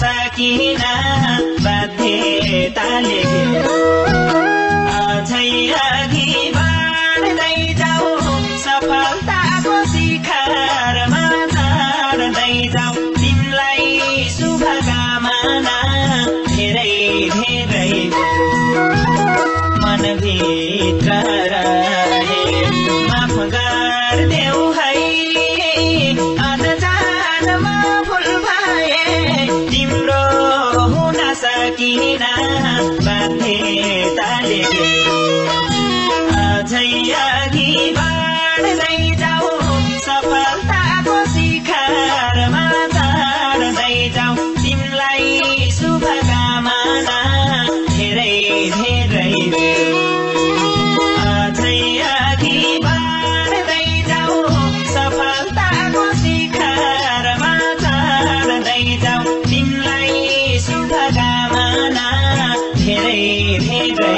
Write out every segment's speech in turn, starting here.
सकिन बाध्यताले अझै अघि बढ्दै जाऊ सफलताको शिखरमा चढ्दै जाऊ तिमीलाई शुभकामना धेरै धेरै मनभित्र रहे माफ गर्देऊ है अनजानमा भुल भए तिम्रो हुन सकिन बाध्यताले अझै अघि बढ्दै जाऊ सफलताको शिखरमा चढ्दै जाऊ तिमीलाई शुभकामना धेरै धेरै अझै अघि बढ्दै जाऊ सफलताको शिखरमा चढ्दै जाऊ तिमीलाई शुभकामना धेरै धेरै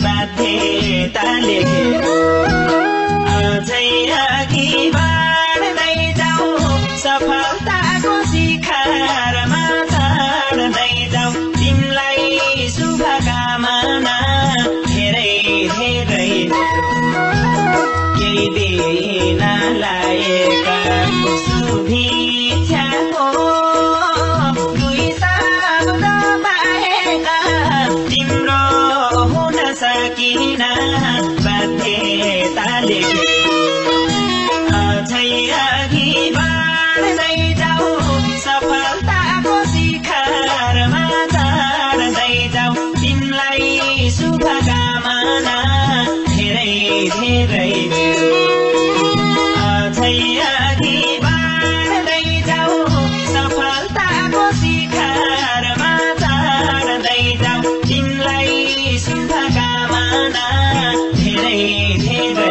बाध्यताले अझै अघि बढ्दै जाऊ सफलताको शिखरमा चढ्दै जाऊ तिमीलाई शुभकामना धेरै धेरै केही दिन लाएका शुभेच्छाको दुई शब्द बाहेका तिम्रो हुन सकिन बाध्यताले अझै अघि बढ्दै जाऊ सफलताको शिखरमा चढ्दै जाऊ तिमीलाई शुभकामना धेरै धेरै अझै अघि बढ्दै जाऊ सफलताको शिखरमा चढ्दै जाऊ तिमीलाई शुभकामना धेरै धेरै